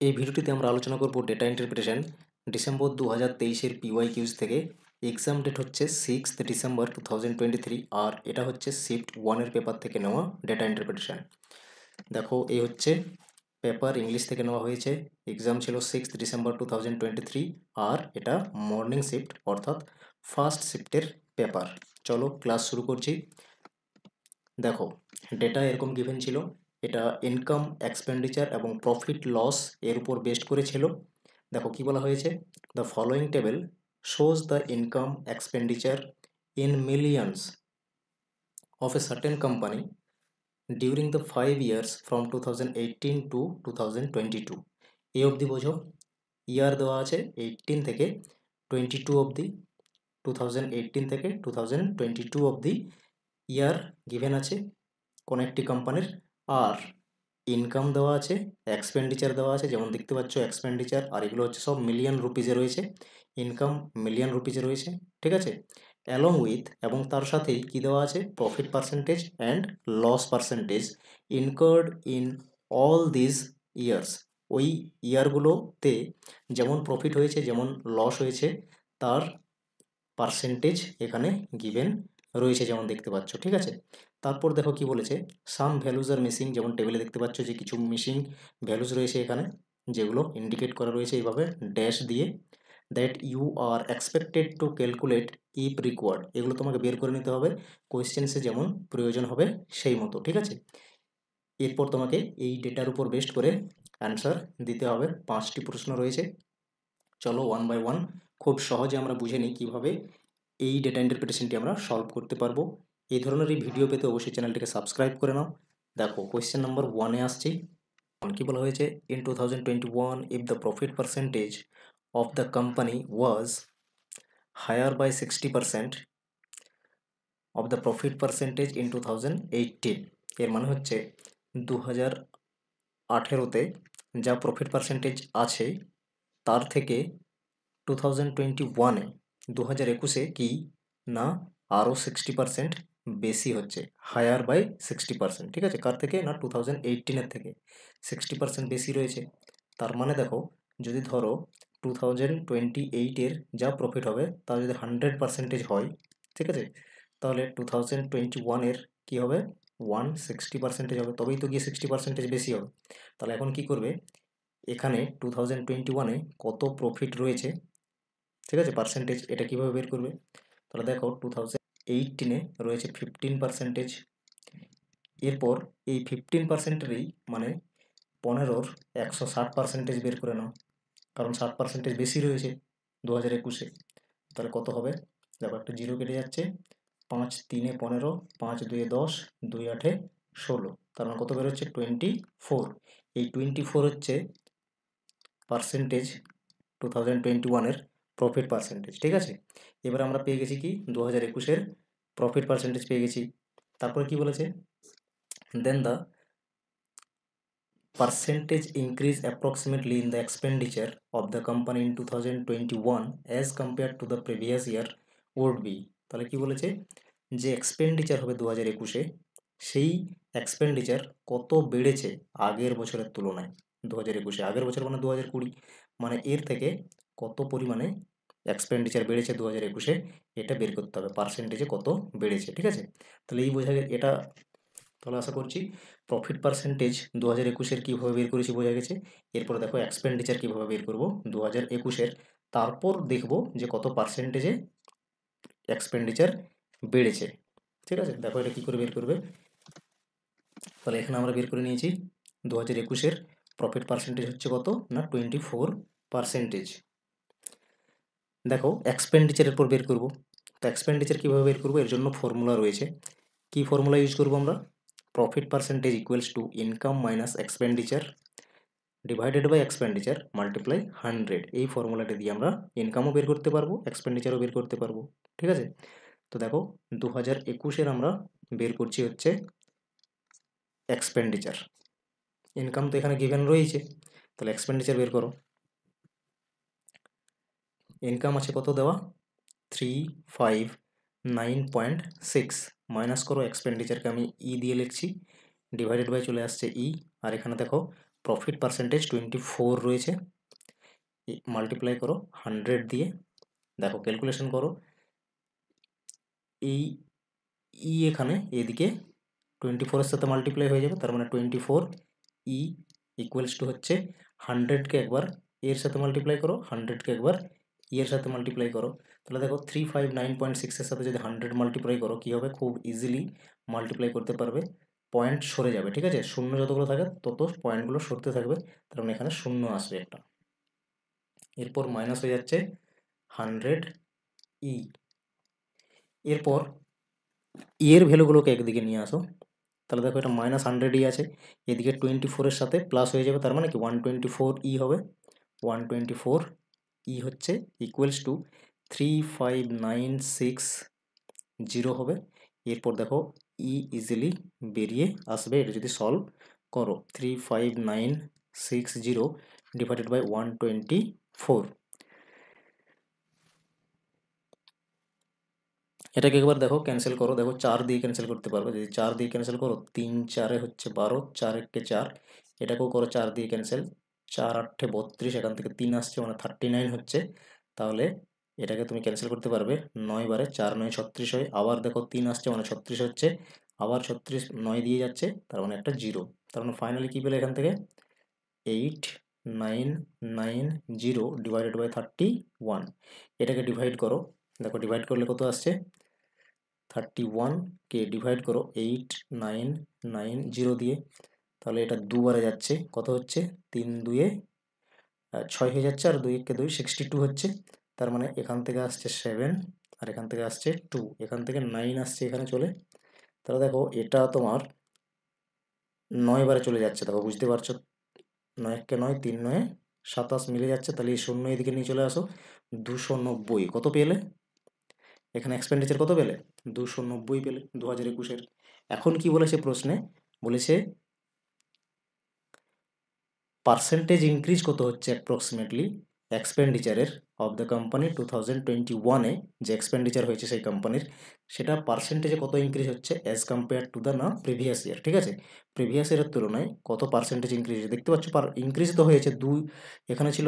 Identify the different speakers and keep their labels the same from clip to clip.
Speaker 1: এই ভিডিওটিতে আমরা আলোচনা করব ডেটা ইন্টারপ্রিটেশন ডিসেম্বর 2023-এর পিওয়াইকিউজ থেকে। এক্সাম ডেট হচ্ছে 6 ডিসেম্বর 2023 আর এটা হচ্ছে শিফট 1-এর পেপার থেকে নেওয়া ডেটা ইন্টারপ্রিটেশন। দেখো এই হচ্ছে পেপার, ইংলিশ থেকে নেওয়া হয়েছে। এক্সাম ছিল 6 ডিসেম্বর 2023 আর এটা মর্নিং শিফট অর্থাৎ ফার্স্ট শিফটের পেপার। চলো ক্লাস শুরু করছি। দেখো ডেটা এরকম গিভেন ছিল, এটা ইনকাম, এক্সপেন্ডিচার এবং প্রফিট লস এর উপর বেস্ট করেছিল। দেখো কি বলা হয়েছে, the following table shows the income expenditure in millions of a certain company during the 5 years from 2018 to 2022। এই অবধি বোঝো, ইয়ার দেওয়া আছে 18 থেকে 22 অবধি, 2018 থেকে 2022 অবধি ইয়ার গিভেন আছে কোনো একটি কোম্পানির। আর ইনকাম দেওয়া আছে, এক্সপেন্ডিচার দেওয়া আছে, যেমন দেখতে পাচ্ছ এক্সপেন্ডিচার, আর এগুলো হচ্ছে সব মিলিয়ন রুপিজে রয়েছে, ইনকাম মিলিয়ন রুপিজে রয়েছে, ঠিক আছে। অ্যালং উইথ এবং তার সাথেই কি দেওয়া আছে, profit percentage and loss percentage incurred in all this years. ওই ইয়ারগুলোতে যেমন প্রফিট হয়েছে যেমন লস হয়েছে তার পার্সেন্টেজ এখানে গিভেন রয়েছে, যেমন দেখতে পাচ্ছ, ঠিক আছে। তারপর দেখো কি বলেছে, সাম ভ্যালুজ আর মিসিং, যেমন টেবিলে দেখতে পাচ্ছ যে কিছু মিসিং ভ্যালুজ রয়েছে এখানে, যেগুলো ইন্ডিকেট করা রয়েছে এইভাবে ড্যাশ দিয়ে, that you are expected to calculate if required. এগুলো তোমাকে বের করে নিতে হবে কোয়েশ্চেন্সে যেমন প্রয়োজন হবে সেই মতো, ঠিক আছে। এরপর তোমাকে এই ডেটার উপর বেস্ট করে অ্যান্সার দিতে হবে। 5টি প্রশ্ন রয়েছে, চলো ওয়ান বাই ওয়ান খুব সহজে আমরা বুঝে নিই কীভাবে এই ডেটা ইন্টারপ্রিটেশনটি আমরা সলভ করতে পারবো। এই ধরনের এই ভিডিও পেতে অবশ্যই চ্যানেলটিকে সাবস্ক্রাইব করে নাও। দেখো কোয়েশ্চেন নাম্বার 1-এ আসছি। কি বলা হয়েছে, in 2021 if the profit percentage of the company was higher by 60% of the profit percentage in 2018। এর মানে হচ্ছে 2018-তে যা প্রফিট পার্সেন্টেজ আছে তার থেকে 2021-এ 2021-এ কি না আরও 60% বেশি হচ্ছে, হায়ার বাই 60%, ঠিক আছে। কার থেকে না 2018-এর থেকে 60% বেশি রয়েছে। তার মানে দেখো যদি ধরো 2028-এর যা প্রফিট হবে তা যদি 100% হয়, ঠিক আছে, তাহলে 2021-এর কী হবে 160% হবে, তবেই তো গিয়ে 60% বেশি হবে। তাহলে এখন কি করবে, এখানে 2021-এ কত প্রফিট রয়েছে, ঠিক আছে, পার্সেন্টেজ, এটা কীভাবে বের করবে। তাহলে দেখো 2018-এ রয়েছে 15%। এরপর এই 15%-এরই মানে 15-র 160% বের করে নাও, কারণ 60% বেশি রয়েছে 2021-এ। তাহলে কত হবে, দেখো একটা জিরো কেটে যাচ্ছে, 5 3-এ 15, 5 2-এ 10, 2 8-এ 16, তার মানে কত বেরোচ্ছে 24। এই 24 হচ্ছে পার্সেন্টেজ 2021-এর প্রফিট পার্সেন্টেজ, ঠিক আছে। এবার আমরা পেয়ে গেছি কি 2021-এর প্রফিট পার্সেন্টেজ পেয়ে গেছি। তারপরে কি বলেছে, then the percentage increase approximately in the expenditure of the company in 2021 as compared to the previous year would be। তাহলে কি বলেছে, যে এক্সপেন্ডিচার হবে 2021-এ সেই এক্সপেন্ডিচার কত বেড়েছে আগের বছরের তুলনায়। 2021-এ, আগের বছর মানে 2020, মানে এর থেকে কত পরিমাণে এক্সপেন্ডিচার বেড়েছে 2021-এ, এটা বের করতে হবে, পার্সেন্টেজে কত বেড়েছে, ঠিক আছে। তাহলে এই বোঝা এটা, তাহলে আশা করছি প্রফিট পার্সেন্টেজ 2021-এর কীভাবে বের করেছি বোঝা গেছে। এরপর দেখো এক্সপেন্ডিচার কীভাবে বের করব 2021-এর, তারপর দেখব যে কত পার্সেন্টেজে এক্সপেন্ডিচার বেড়েছে, ঠিক আছে। দেখো এটা কী করে বের করবে, তাহলে এখানে আমরা বের করে নিয়েছি 2021-এর প্রফিট পার্সেন্টেজ হচ্ছে কত না 24%। দেখো এক্সপেন্ডিচারের পর বের করব, তো এক্সপেন্ডিচার কীভাবে বের করবো, এর জন্য ফর্মুলা রয়েছে। কি ফর্মুলা ইউজ করবো আমরা, profit percentage equals to income minus expenditure divided by expenditure multiply 100। এই ফর্মুলাটা দিয়ে আমরা ইনকামও বের করতে পারবো, এক্সপেন্ডিচারও বের করতে পারবো, ঠিক আছে। তো দেখো 2021-এর আমরা বের করছি হচ্ছে এক্সপেন্ডিচার, ইনকাম তো এখানে গিভেন রয়েছে, তাহলে এক্সপেন্ডিচার বের করো। ইনকাম আছে কত দেওয়া 359.6, মাইনাস করো এক্সপেন্ডিচারকে আমি ই দিয়ে লিখছি, ডিভাইডেড বাই চলে আসছে ই, আর এখানে দেখো প্রফিট পার্সেন্টেজ 24 রয়েছে, মাল্টিপ্লাই করো 100 দিয়ে, দেখো ক্যালকুলেশন করো, এই এখানে এদিকে 24-এর সাথে মাল্টিপ্লাই হয়ে যাবে, তার মানে 24 ইকুয়ালস টু হচ্ছে 100কে একবার এর সাথে মাল্টিপ্লাই করো, 100কে একবার এর সাথে মাল্টিপ্লাই করো, তাহলে দেখো 359.6-এর সাথে যদি 100 মাল্টিপ্লাই করো কী হবে, খুব ইজিলি মাল্টিপ্লাই করতে পারবে, পয়েন্ট সরে যাবে, ঠিক আছে, শূন্য যতগুলো থাকে তত পয়েন্টগুলো সরতে থাকবে, তার মানে এখানে শূন্য আসবে একটা, এরপর মাইনাস হয়ে যাচ্ছে 100 এরপর এর ভ্যালুগুলোকে একদিকে নিয়ে আসো, তাহলে দেখো এটা -100 আছে, এদিকে 24-এর সাথে প্লাস হয়ে যাবে, তার মানে কি 124 হবে, 124 হচ্ছে ইকুয়ালস টু 35960 হবে, এরপর দেখো ইজিলি বেরিয়ে আসবে, এটা যদি সলভ করো 35960 ডিভাইডেড বাই 124, এটাকে একবার দেখো ক্যান্সেল করো, দেখো 4 দিয়ে ক্যান্সেল করতে পারবে, যদি 4 দিয়ে ক্যান্সেল করো 3 4 হচ্ছে 12, 4 1 4, এটাকেও করো 4 দিয়ে ক্যান্সেল, 4 8 32, এখান থেকে 3 আসছে মানে 39 হচ্ছে, তাহলে এটাকে তুমি ক্যান্সেল করতে পারবে, 9 বারে 4 9 36 হয়, আবার দেখো 3 আসছে মানে 36 হচ্ছে, আবার 36 9 দিয়ে যাচ্ছে, তার মানে একটা 0, তার মানে ফাইনালি কী পেলে এখান থেকে 8990 ডিভাইডেড বাই 31, এটাকে ডিভাইড করো, দেখো ডিভাইড করলে কত আসছে, 31কে ডিভাইড করো 8990 দিয়ে, তাহলে এটা দুবারে যাচ্ছে, কত হচ্ছে 3 2 6 হয়ে যাচ্ছে, আর 2 1 2 62 হচ্ছে, তার মানে এখান থেকে আসছে 7 আর এখান থেকে আসছে 2, এখান থেকে 9 আসছে এখানে চলে, তাহলে দেখো এটা তোমার 9 বারে চলে যাচ্ছে, দেখো বুঝতে পারছো, 9 কে 9 3 9 27 মিলে যাচ্ছে, তাহলে এই শূন্য এদিকে নিয়ে চলে আসো, 290 কত পেলে এখানে এক্সপেন্ডিচার কত পেলে, 290 পেলে 2021-এর। এখন কি বলেছে প্রশ্নে, বলেছে পার্সেন্টেজ ইনক্রিজ কত হচ্ছে অ্যাপ্রক্সিমেটলি এক্সপেন্ডিচারের অফ দ্য কোম্পানি 2021-এ যে এক্সপেন্ডিচার হয়েছে সেই কোম্পানির, সেটা পার্সেন্টেজে কত ইনক্রিজ হচ্ছে অ্যাজ কম্পেয়ার টু দ্য না প্রিভিয়াস ইয়ার, ঠিক আছে, প্রিভিয়াস ইয়ারের তুলনায় কত পার্সেন্টেজ ইনক্রিজ হয়েছে, দেখতে পাচ্ছ ইনক্রিজ তো হয়েছে, এখানে ছিল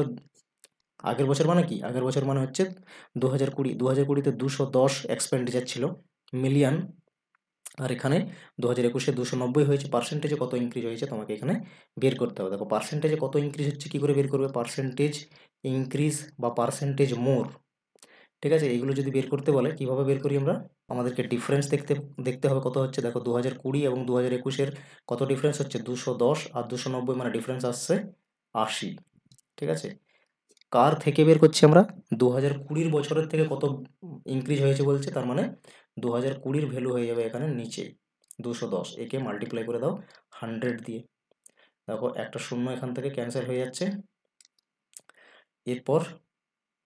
Speaker 1: আগের বছর, মানে কি আগের বছর মানে হচ্ছে 2020-তে 210 এক্সপেন্ডিচার ছিল মিলিয়ন, আর এখানে 2021-এ 290 হয়েছে, পার্সেন্টেজে কত ইনক্রিজ হয়েছে তোমাকে এখানে বের করতে হবে, দেখো পার্সেন্টেজে কত ইনক্রিজ হচ্ছে কী করে বের করবে, পার্সেন্টেজ ইনক্রিজ বা পার্সেন্টেজ মোর, ঠিক আছে, এইগুলো যদি বের করতে বলে কীভাবে বের করি আমরা, আমাদেরকে ডিফারেন্স দেখতে হবে কত হচ্ছে, দেখো 2020 এবং 2021-এর কত ডিফারেন্স হচ্ছে, 210 আর 290, মানে ডিফারেন্স আসছে 80, ঠিক আছে, কার থেকে বের করছি আমরা, 2020 বছরের থেকে কত ইনক্রিজ হয়েছে বলছে, তার মানে 2020 ভ্যালু হয়ে যাবে এখানে নিচে 210, একে মাল্টিপ্লাই করে দাও 100 দিয়ে, দেখো একটা শূন্য এখান থেকে ক্যান্সেল হয়ে যাচ্ছে, এরপর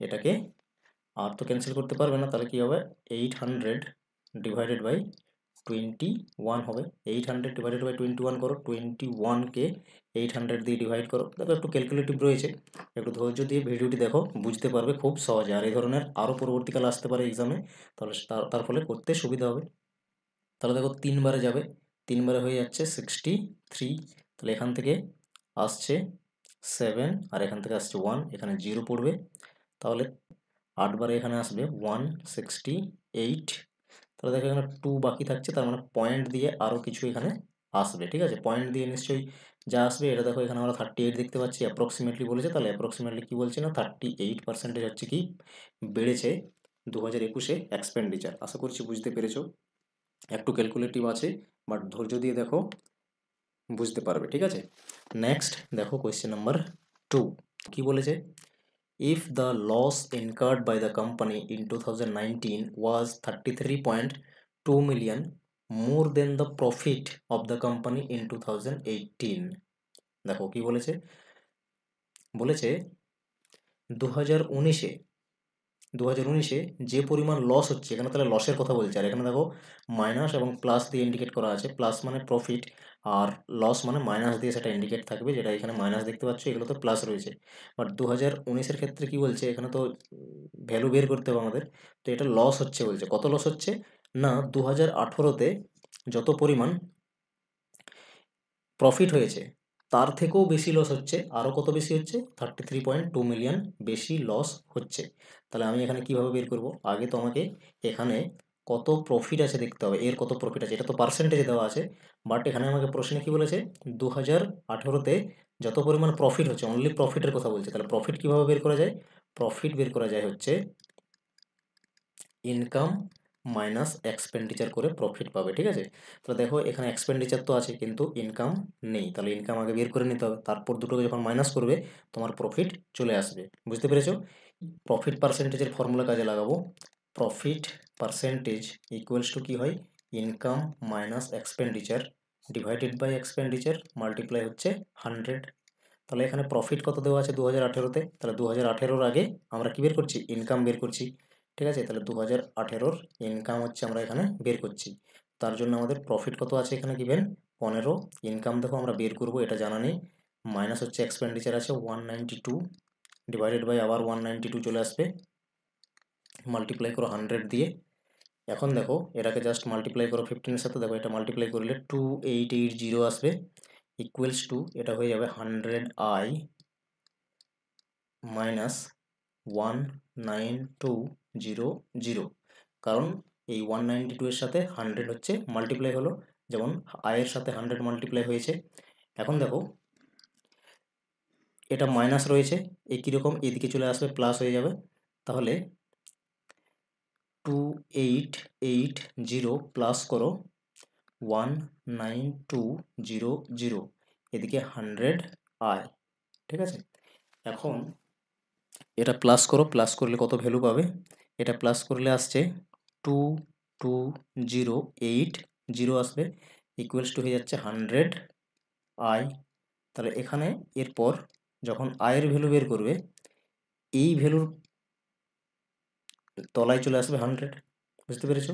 Speaker 1: এটাকে আর তো ক্যান্সেল করতে পারবে না, তাহলে কি হবে 800 ডিভাইডেড বাই 21 হবে, 800 ডিভাইডেড বাই 21 করো, 21কে 800 দিয়ে ডিভাইড করো, দেখো একটু ক্যালকুলেটিভ রয়েছে, একটু ধৈর্য দিয়ে ভিডিওটি দেখো, বুঝতে পারবে খুব সহজে, আর এই ধরনের আরও পরবর্তীকালে আসতে পারে এক্সামে, তাহলে তার ফলে করতে সুবিধা হবে, তাহলে দেখো 3 বারে যাবে, 3 বারে হয়ে যাচ্ছে 63, তাহলে এখান থেকে আসছে 7 আর এখান থেকে আসছে 1, এখানে 0 পড়বে, তাহলে 8 বারে এখানে আসবে 168, তাহলে দেখো এখানে 2 বাকি থাকছে, তার মানে পয়েন্ট দিয়ে আরও কিছু এখানে আসবে, ঠিক আছে, পয়েন্ট দিয়ে নিশ্চয়ই যা আসবে, এটা দেখো এখানে আমরা 38 দেখতে পাচ্ছি, অ্যাপ্রক্সিমেটলি বলেছে, তাহলে অ্যাপ্রক্সিমেটলি কি বলছে না 38% হচ্ছে কি বেড়েছে 2021-এ এক্সপেন্ডিচার, আশা করছি বুঝতে পেরেছো, একটু ক্যালকুলেটিভ আছে, বাট ধৈর্য দিয়ে দেখো বুঝতে পারবে, ঠিক আছে। নেক্সট দেখো কোয়েশ্চেন নাম্বার 2 কি বলেছে, if the loss incurred by the company in 2019 was 33.2 million more than the profit of the company in 2018, দেখো কি বলেছে, বলেছে 2019-এ যে পরিমাণ লস হচ্ছে, এখানে তাহলে লসের কথা বলছে, আর এখানে দেখো মাইনাস এবং প্লাস দিয়ে ইন্ডিকেট করা আছে, প্লাস মানে প্রফিট আর লস মানে মাইনাস দিয়ে সেটা ইন্ডিকেট থাকবে, যেটা এখানে মাইনাস দেখতে পাচ্ছ, এগুলো তো প্লাস রয়েছে, বাট 2019-এর ক্ষেত্রে কি বলছে, এখানে তো ভ্যালু বের করতে হবে আমাদের, তো এটা লস হচ্ছে বলছে, কত লস হচ্ছে না 2018-তে যত পরিমাণ প্রফিট হয়েছে তার থেকেও বেশি লস হচ্ছে, আরও কত বেশি হচ্ছে, 33.2 মিলিয়ন বেশি লস হচ্ছে। তাহলে আমি এখানে কিভাবে বের করব? আগে তো আমাকে এখানে কত প্রফিট আছে দেখতে হবে, এর কত প্রফিট আছে, এটা তো পার্সেন্টেজে দেওয়া আছে, বাট এখানে আমাকে প্রশ্নে কি বলেছে, 2018-তে যত পরিমাণ প্রফিট হচ্ছে, অনলি প্রফিটের কথা বলছে। তাহলে প্রফিট কিভাবে বের করা যায়? প্রফিট বের করা যায় হচ্ছে ইনকাম মাইনাস এক্সপেন্ডিচার করে প্রফিট পাবে, ঠিক আছে? তাহলে দেখো এখানে এক্সপেন্ডিচার তো আছে কিন্তু ইনকাম নেই, তাহলে ইনকাম আগে বের করে নিতে হবে, তারপর দুটোকে যখন মাইনাস করবে তোমার প্রফিট চলে আসবে। বুঝতে পেরেছো? প্রফিট পার্সেন্টেজের ফর্মুলা কাজে লাগাবো। প্রফিট পার্সেন্টেজ ইকুয়ালস টু কি হয়, income minus expenditure divided by expenditure multiply হচ্ছে 100। তাহলে এখানে প্রফিট কত দেওয়া আছে 2018-তে, তাহলে 2018-র আগে আমরা কি বের করছি, ইনকাম বের করছি, ঠিক আছে? তাহলে 2018-র ইনকাম হচ্ছে আমরা এখানে বের করছি, তার জন্য আমাদের প্রফিট কত আছে এখানে গিভেন 15, ইনকাম দেখো আমরা বের করব এটা জানা নেই, মাইনাস হচ্ছে এক্সপেন্ডিচার আছে 192 ডিভাইডেড বাই আবার 192 চলে আসবে, মাল্টিপ্লাই করো 100 দিয়ে। এখন দেখো এটাকে জাস্ট মাল্টিপ্লাই করো 15-এর সাথে, দেখো এটা মাল্টিপ্লাই করলে 2880 আসবে, ইকুয়ালস টু এটা হয়ে যাবে 100i মাইনাস 19200, কারণ এই 192 এর সাথে 100 হচ্ছে মাল্টিপ্লাই হলো, যেমন আয়ের সাথে 100 মাল্টিপ্লাই হয়েছে। এখন দেখো এটা মাইনাস রয়েছে, এই কীরকম এদিকে চলে আসবে প্লাস হয়ে যাবে, তাহলে 2880 প্লাস করো 19200, এদিকে 100i, ঠিক আছে? এখন এটা প্লাস করো, প্লাস করলে কত ভ্যালু পাবে, এটা প্লাস করলে আসছে 22080 আসবে, ইকুয়ালস টু হয়ে যাচ্ছে 100i। তাহলে এখানে এরপর যখন আয়ের ভ্যালু বের করবে, এই ভ্যালুর তলায় চলে আসবে 100। বুঝতে পেরেছো?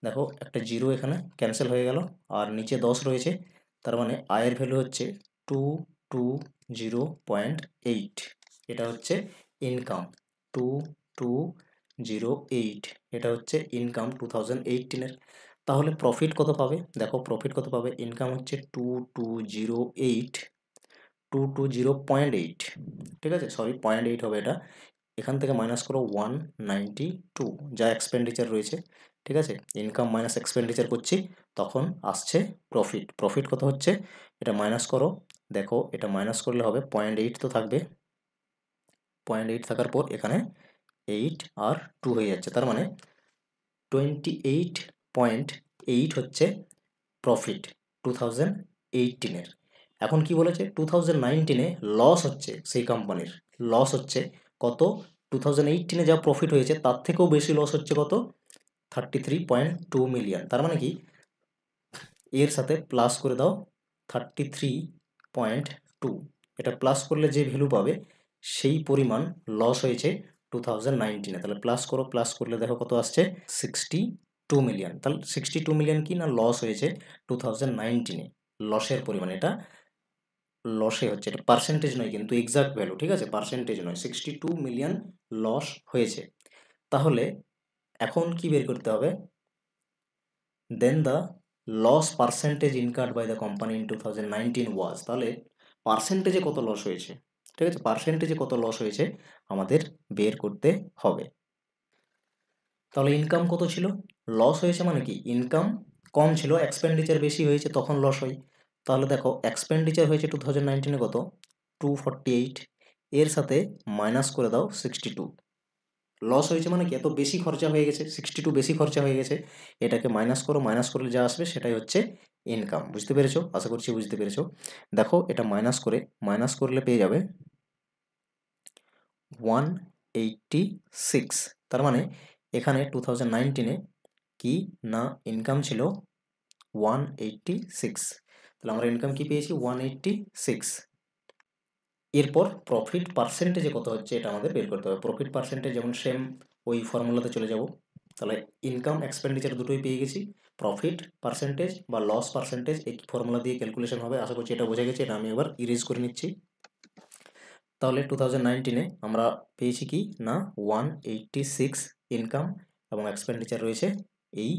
Speaker 1: দেখো একটা জিরো এখানে ক্যান্সেল হয়ে গেল, আর নিচে 10 রয়েছে, তার মানে আয়ের ভ্যালু হচ্ছে 220.8, এটা হচ্ছে ইনকাম 2208, এটা হচ্ছে ইনকাম 2018-এর। তাহলে প্রফিট কত পাবে? দেখো প্রফিট কত পাবে, ইনকাম হচ্ছে 2208, ঠিক আছে? সরি 0.8 হবে এটা, এখান থেকে মাইনাস করো 192 যা এক্সপেন্ডিচার রয়েছে, ঠিক আছে? ইনকাম মাইনাস এক্সপেন্ডিচার করছি, তখন আসছে প্রফিট। প্রফিট কত হচ্ছে, এটা মাইনাস করো, দেখো এটা মাইনাস করলে হবে 0.8 তো থাকবে, 0.8 থাকার পর এখানে 8 আর 2 হয়ে যাচ্ছে, তার মানে 28.8 হচ্ছে প্রফিট 2018-এর। এখন কি বলেছে, 2019-এ লস হচ্ছে সেই কোম্পানির, লস হচ্ছে কত, 2018-এ যা প্রফিট হয়েছে তার থেকেও বেশি লস হচ্ছে কত, 33.2 মিলিয়ন। তার মানে কি, এর সাথে প্লাস করে দাও 33.2, এটা প্লাস করলে যে ভ্যালু পাবে সেই পরিমাণ লস হয়েছে 2019-এ। তাহলে প্লাস করো, প্লাস করলে দেখো কত আসছে 62 মিলিয়ন। তাহলে 62 মিলিয়ন কি না লস হয়েছে 2019-এ, লসের পরিমাণ, এটা লসে হচ্ছে, এটা পার্সেন্টেজ নয় কিন্তু এক্সাক্ট ভ্যালু, ঠিক আছে? পার্সেন্টেজ নয়, 62 মিলিয়ন লস হয়েছে। তাহলে এখন কি বের করতে হবে, then the loss percentage incurred by the company in 2019 was, তাহলে পার্সেন্টেজে কত লস হয়েছে, ঠিক আছে? পার্সেন্টেজে কত লস হয়েছে আমাদের বের করতে হবে। তাহলে ইনকাম কত ছিল, লস হয়েছে মানে কি, ইনকাম কম ছিল, এক্সপেন্ডিচার বেশি হয়েছে, তখন লস হয়। তাহলে দেখো এক্সপেন্ডিচার হয়েছে 2019-এ কত, 248, এর সাথে মাইনাস করে দাও 62, লস হয়েছে মানে কি, এত বেশি খরচা হয়ে গেছে, 62 বেশি খরচা হয়ে গেছে, এটাকে মাইনাস করো, মাইনাস করলে যা আসবে সেটাই হচ্ছে ইনকাম। বুঝতে পেরেছো? আশা করছি বুঝতে পেরেছো। দেখো এটা মাইনাস করে, মাইনাস করলে পেয়ে যাবে 186, তার মানে এখানে 2019-এ কি না ইনকাম ছিল 186, তাহলে আমরা ইনকাম কি পেয়েছি 186। এরপর প্রফিট পার্সেন্টেজে কত হচ্ছে এটা আমাদের বের করতে হবে। প্রফিট পার্সেন্টেজ যেমন সেম ওই ফর্মুলাতে চলে যাব, তাহলে ইনকাম এক্সপেন্ডিচার দুটোই পেয়ে গেছি, প্রফিট পার্সেন্টেজ বা লস পার্সেন্টেজ এই ফর্মুলা দিয়ে ক্যালকুলেশন হবে। আশা করছি এটা বোঝা গেছে, এটা আমি এবার ইরেজ করে নিচ্ছি। তাহলে 2019-এ আমরা পেয়েছি কি না 186 ইনকাম, এবং এক্সপেন্ডিচার রয়েছে এই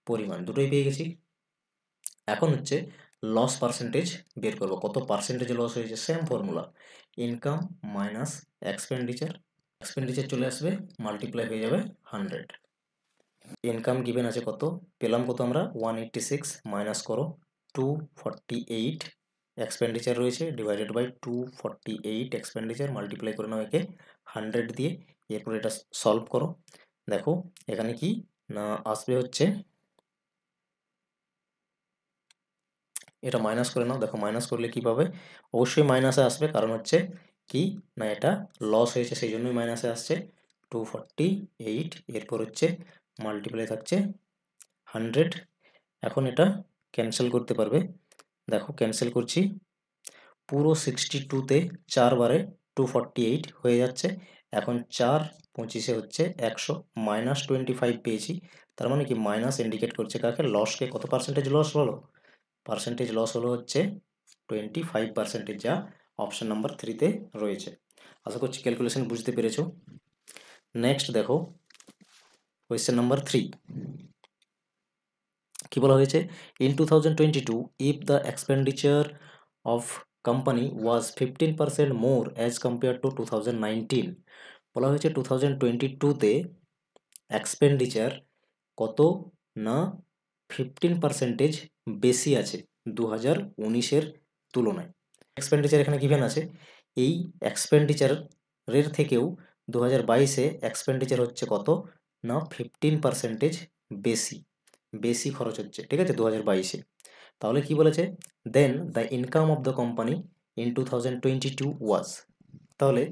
Speaker 1: পরিমাণ, দুটোই পেয়ে গেছি। এখন হচ্ছে লস পার্সেন্টেজ বের করবো, কত পার্সেন্টেজ লস হয়েছে। Same formula, income minus expenditure, expenditure চলে আসবে, মাল্টিপ্লাই হয়ে যাবে 100। ইনকাম গিভেন আছে কত, পেলাম কত আমরা 186, মাইনাস করো 248, এক্সপেন্ডিচার রয়েছে ডিভাইডেড বাই 248 এক্সপেন্ডিচার, মাল্টিপ্লাই করে নাও একে 100 দিয়ে। এরপর এটা সলভ করো, দেখো এখানে কি না আসবে হচ্ছে, এটা মাইনাস করে নাও, দেখো মাইনাস করলে কি পাবে, অবশ্যই মাইনাসে আসবে, কারণ হচ্ছে কি না এটা লস হয়েছে সেই জন্যই মাইনাসে আসছে। 248, এরপর হচ্ছে মাল্টিপ্লাই থাকছে 100। এখন এটা ক্যান্সেল করতে পারবে, দেখো ক্যান্সেল করছি, পুরো 62তে 4 বারে 248 হয়ে যাচ্ছে। এখন 4 25 হচ্ছে 100, মাইনাস 25 পেয়েছি, তার মানে কি মাইনাস ইন্ডিকেট করছে কাকে, লসকে। কত পার্সেন্টেজ লস হলো, পার্সেন্টেজ লস হলো হচ্ছে 25%, যা অপশন নাম্বার 3তে রয়েছে। আশা করছি ক্যালকুলেশন বুঝতে পেরেছো। নেক্সট দেখো কোয়েশ্চেন নাম্বার 3, কি বলা হয়েছে, in 2022 if the expenditure of company was 15% more as compare to 2019। বলা হয়েছে 2022তে এক্সপেন্ডিচার কত না 15% বেশি আছে 2019-এর তুলনায়। এক্সপেন্ডিচার এখানে গিভেন আছে, এই এক্সপেন্ডিচারের থেকেও 2022-এ এক্সপেন্ডিচার হচ্ছে কত না 15% বেশি, বেশি খরচ হচ্ছে, ঠিক আছে 2022-এ। তাহলে কি বলেছে, then the income of the company in 2022 was, তাহলে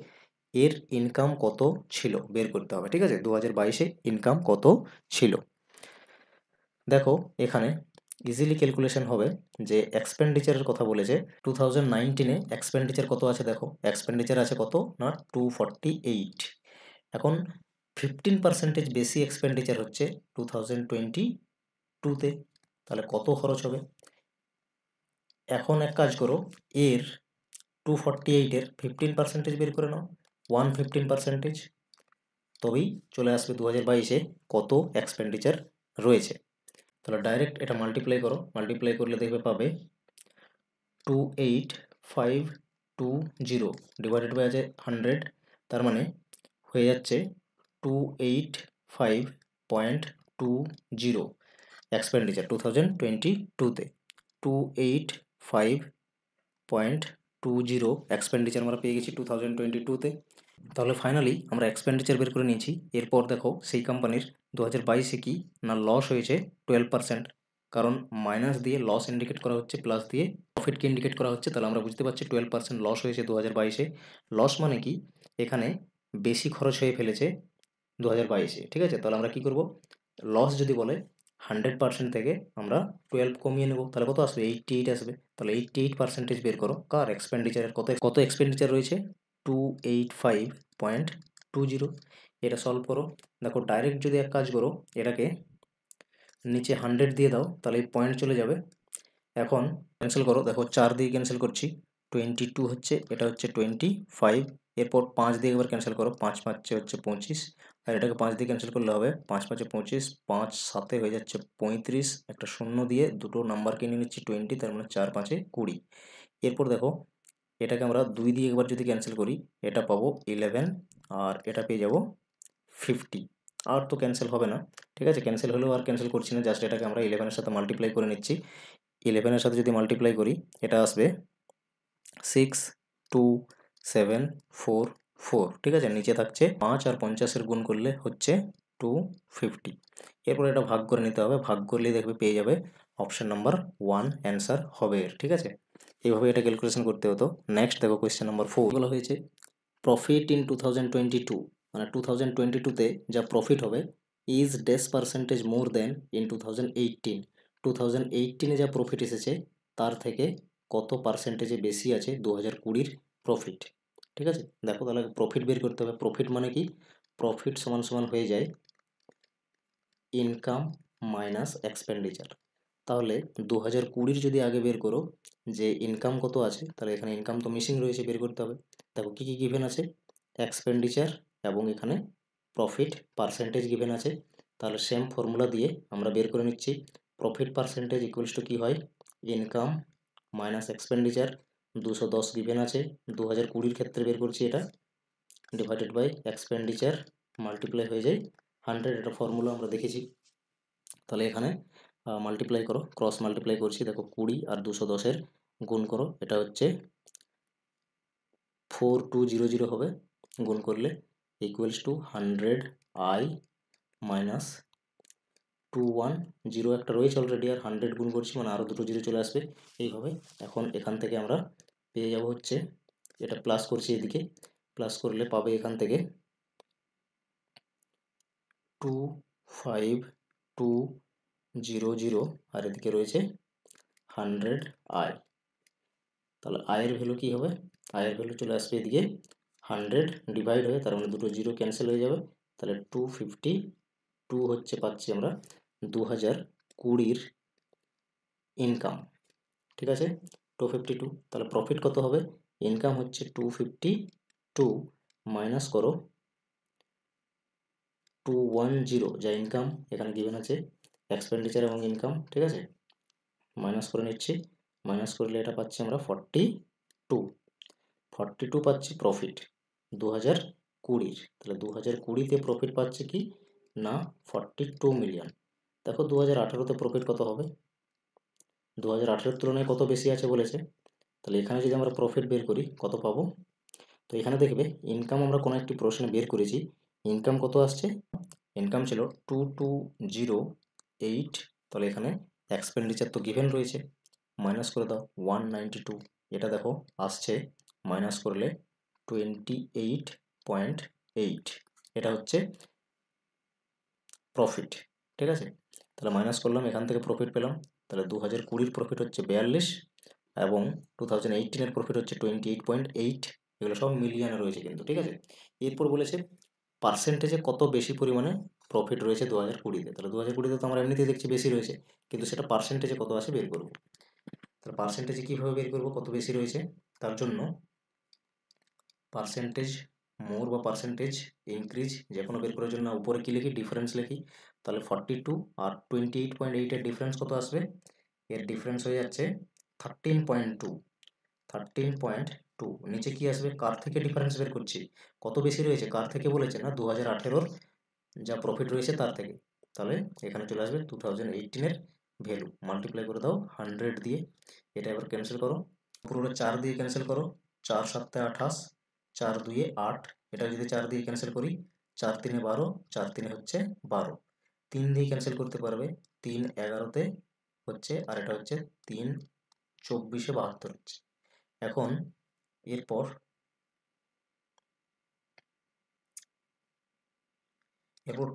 Speaker 1: এর ইনকাম কত ছিল বের করতে হবে, ঠিক আছে 2022-এ ইনকাম কত ছিল। দেখো এখানে ইজিলি ক্যালকুলেশন হবে, যে এক্সপেন্ডিচারের কথা বলেছে 2019-এ এক্সপেন্ডিচার কত আছে, দেখো এক্সপেন্ডিচার আছে কত না 248। এখন 15% বেশি এক্সপেন্ডিচার হচ্ছে 2022-তে, তাহলে কত খরচ হবে। এখন এক কাজ করো, এর 248-এর 15% বের করে নাও, 115%, তবেই চলে আসবে 2022-এ কত এক্সপেন্ডিচার রয়েছে। তাহলে ডাইরেক্ট এটা মাল্টিপ্লাই করো, মাল্টিপ্লাই করলে দেখবে পাবে 28520 ডিভাইডেড বাই আছে 100, তার মানে হয়ে যাচ্ছে 285.20 এক্সপেন্ডিচার 2022-তে, 285.20 এক্সপেন্ডিচার আমরা পেয়ে গেছি 2022-তে। তাহলে ফাইনালি আমরা এক্সপেন্ডিচার বের করে নিয়েছি। এরপর দেখো সেই কোম্পানির 2022-এ কি না লস হয়েছে 12%, কারণ মাইনাস দিয়ে লস ইন্ডিকেট করা হচ্ছে, প্লাস দিয়ে প্রফিটকে ইন্ডিকেট করা হচ্ছে, তাহলে আমরা বুঝতে পারছি 12% লস হয়েছে 2022-এ। লস মানে কি, এখানে বেশি খরচ হয়ে ফেলেছে 2022-এ, ঠিক আছে। তাহলে আমরা কি করব, লস যদি বলে 100% থেকে আমরা 12 কমিয়ে নেব, তাহলে কত আসবে 88 আসবে। তাহলে 88% বের করো, কার এক্সপেন্ডিচারের, কত কত এক্সপেন্ডিচার রয়েছে 285.20। এটা সলভ করো, দেখো ডাইরেক্ট যদি এক কাজ করো, এটাকে নিচে 100 দিয়ে দাও, তাহলে এই পয়েন্ট চলে যাবে। এখন ক্যান্সেল করো, দেখো 4 দিয়ে ক্যান্সেল করছি, 22 হচ্ছে, এটা হচ্ছে 25, এরপর 5 দিয়ে একবার ক্যান্সেল করো, 5 5 হচ্ছে 25, আর এটাকে 5 দিয়ে ক্যান্সেল করলে হবে 5 5 25, 5 7 হয়ে যাচ্ছে 35, একটা শূন্য দিয়ে দুটো নাম্বার কিনে নিচ্ছি 20, তার মানে 4 5 20। এরপর দেখো এটাকে আমরা 2 দিয়ে একবার যদি ক্যান্সেল করি, এটা পাবো 11, আর এটা পেয়ে যাব 50। আর তো ক্যান্সেল হবে না, ঠিক আছে, ক্যান্সেল হলেও আর ক্যান্সেল করছি না, জাস্ট এটাকে আমরা 11-এর সাথে মাল্টিপ্লাই করে নিচ্ছি। 11-এর সাথে যদি মাল্টিপ্লাই করি, এটা আসবে 62744, ঠিক আছে, নিচে থাকছে 5 আর 50-এর গুণ করলে হচ্ছে 250। এরপর এটা ভাগ করে নিতে হবে, ভাগ করলেই দেখবে পেয়ে যাবে অপশন নাম্বার 1 অ্যান্সার হবে এর, ঠিক আছে। এইভাবে এটা ক্যালকুলেশন করতে হতো। নেক্সট দেখো কোয়েশ্চেন নাম্বার 4, বলা হয়েছে প্রফিট ইন 2022, মানে 2022-তে যা প্রফিট হবে is dash percentage more than in 2018। 2018-এ যা প্রফিট এসেছে তার থেকে কত পার্সেন্টেজে বেশি আছে 2020-এর প্রফিট, ঠিক আছে। দেখো তাহলে প্রফিট বের করতে হবে, প্রফিট মানে কি, প্রফিট সমান সমান হয়ে যায় ইনকাম মাইনাস এক্সপেন্ডিচার। তাহলে 2020-র যদি আগে বের করো যে ইনকাম কত আছে, তাহলে এখানে ইনকাম তো মিসিং রয়েছে, বের করতে হবে। দেখো কী কী গিভেন আছে, এক্সপেন্ডিচার এবং এখানে প্রফিট পার্সেন্টেজ গিভেন আছে। তাহলে সেম ফর্মুলা দিয়ে আমরা বের করে নিচ্ছি, প্রফিট পার্সেন্টেজ ইকুয়ালস টু কী হয়, ইনকাম মাইনাস এক্সপেন্ডিচার 210 গিভেন আছে, 2020 ক্ষেত্রে বের করছি এটা, ডিভাইডেড বাই এক্সপেন্ডিচার মাল্টিপ্লাই হয়ে যায় 100, এটা ফর্মুলা আমরা দেখেছি। তাহলে এখানে মাল্টিপ্লাই করো, ক্রস মাল্টিপ্লাই করছি, দেখো 20 আর 210-এর গুণ করো, এটা হচ্ছে 4200 হবে, গুণ করলে ইকুয়ালস টু 100i মাইনাস 210 একটা রয়েছে অলরেডি, আর 100 গুণ করছি মানে আরও দুটো জিরো চলে আসবে এইভাবে। এখন এখান থেকে আমরা পেয়ে যাব হচ্ছে, এটা প্লাস করছি এদিকে, প্লাস করলে পাবে এখান থেকে 25200, আর এদিকে রয়েছে 100i। তাহলে আয়ের ভ্যালু কি হবে, আয়ের ভ্যালু চলে আসবে এদিকে 100 ডিভাইড হয়ে, তার মানে দুটো জিরো ক্যান্সেল হয়ে যাবে, তাহলে 252 হচ্ছে পাচ্ছি আমরা 2020-র ইনকাম, ঠিক আছে 252। তাহলে প্রফিট কত হবে, ইনকাম হচ্ছে 252 মাইনাস করো 210 যা ইনকাম এখানে গিভেন আছে, এক্সপেন্ডিচার এবং ইনকাম, ঠিক আছে, মাইনাস করে নিচ্ছি, মাইনাস করলে এটা পাচ্ছি আমরা 42 পাচ্ছি প্রফিট 2020-র। তাহলে 2020-তে প্রফিট পাচ্ছে কি না 42 মিলিয়ন। দেখো 2018-তে প্রফিট কত হবে, 2018-এর তুলনায় কত বেশি আছে বলেছে, তাহলে এখানে যদি আমরা প্রফিট বের করি কত পাবো, তো এখানে দেখবে ইনকাম আমরা কোনো একটি প্রশ্নে বের করেছি, ইনকাম কত আসছে, ইনকাম ছিল 2208, তাহলে এখানে এক্সপেন্ডিচার তো গিভেন রয়েছে, মাইনাস করে দাও 192, এটা দেখো আসছে মাইনাস করলে 28.8, এটা হচ্ছে প্রফিট, ঠিক আছে। তাহলে মাইনাস করলাম, এখান থেকে প্রফিট পেলাম, তাহলে 2020-র প্রফিট হচ্ছে 42 এবং 2018-এর প্রফিট হচ্ছে 28.8, এগুলো সব মিলিয়নে রয়েছে কিন্তু, ঠিক আছে। এরপর বলেছে পার্সেন্টেজে কত বেশি পরিমাণে প্রফিট রয়েছে 2020-তে, তাহলে 2020-তে তো আমরা এমনিতেই দেখছি বেশি রয়েছে, কিন্তু সেটা পার্সেন্টেজে কত আছে বের করবো। তাহলে পার্সেন্টেজে কীভাবে বের করবো কত বেশি রয়েছে, তার জন্য পার্সেন্টেজ মোর বা পার্সেন্টেজ ইনক্রিজ যে কোনো বের করার জন্য উপরে কী লিখি, ডিফারেন্স লিখি, তাহলে 42 আর 28.8-এর ডিফারেন্স কত আসবে, এর ডিফারেন্স হয়ে যাচ্ছে 13.2, নিচে কি আসবে, কার থেকে ডিফারেন্স বের করছি, কত বেশি রয়েছে কার থেকে বলেছে না 2018-র যা প্রফিট রয়েছে তার থেকে, তাহলে এখানে চলে আসবে 2018-এর ভ্যালু, মাল্টিপ্লাই করে দাও 100 দিয়ে, এটা এবার ক্যান্সেল করো, পুরোটা 4 দিয়ে ক্যান্সেল করো, 4 7 28, 4 2 8, এটা যদি 4 দিয়ে ক্যান্সেল করি 4 3 12, 4 3 হচ্ছে 12, 3 দিয়ে ক্যান্সেল করতে পারবে, 3 11-তে হচ্ছে, আর এটা হচ্ছে 3 24-এ 72 হচ্ছে। এখন এরপর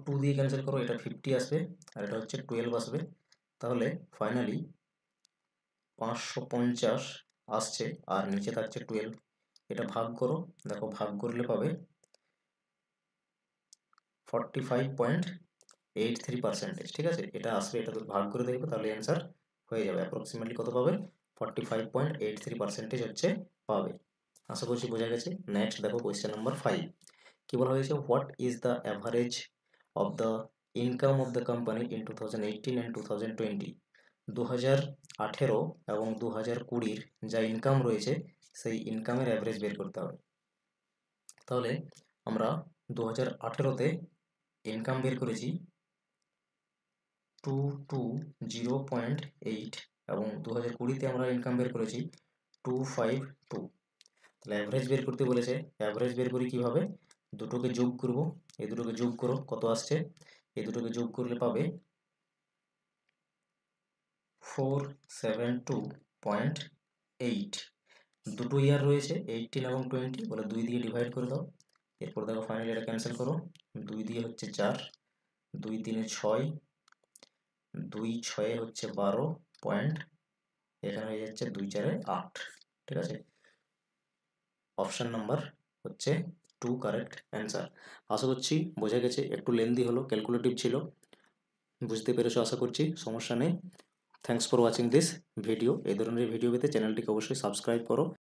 Speaker 1: 2 দিয়ে ক্যান্সেল করো, এটা 50 আসবে, আর এটা হচ্ছে 12 আসবে, তাহলে ফাইনালি 550 আসছে, আর নিচে থাকছে 12, এটা ভাগ করো, দেখো ভাগ করলে পাবে 45.83%, ঠিক আছে, এটা আসবে, এটা তো ভাগ করে দেখবে তাহলে অ্যান্সার হয়ে যাবে, অ্যাপ্রক্সিমেটলি কত পাবে 45.83% হচ্ছে পাবে। আশা করছি বোঝা গেছে। নেক্সট দেখো কোয়েশ্চেন নাম্বার 5, কি বলা হয়েছে, what is the average of the income of the company in 2018 and 2020, 2018 এবং 2020-র যা ইনকাম রয়েছে সেই ইনকামের অ্যাভারেজ বের করতে হবে। তাহলে আমরা 2018-তে ইনকাম বের করেছি 220.8 এবং 2020-তে আমরা ইনকাম বের করেছি 252, তাহলে অ্যাভারেজ বের করতে বলেছে, অ্যাভারেজ বের করি কীভাবে, দুটোকে যোগ করব, এই দুটোকে যোগ করো কত আসছে, এই দুটোকে যোগ করলে পাবে 472.8, দুটো ইয়ার রয়েছে 18 এবং 20, বলে 2 দিয়ে ডিভাইড করে দাও, এরপর দেখো ফাইনালি এটা ক্যান্সেল করো, 2 দিয়ে হচ্ছে 4, 2 3 6, 2 6 হচ্ছে 12 পয়েন্ট, এখানে হয়ে যাচ্ছে 2 4 8, ঠিক আছে, অপশান নাম্বার হচ্ছে 2 কারেক্ট অ্যান্সার। আশা করছি বোঝা গেছে, একটু লেন্দি হলো, ক্যালকুলেটিভ ছিল, বুঝতে পেরেছো আশা করছি, সমস্যা নেই। Thanks for watching this video. এই ধরনের ভিডিও পেতে চ্যানেলটিকে অবশ্যই সাবস্ক্রাইব করো।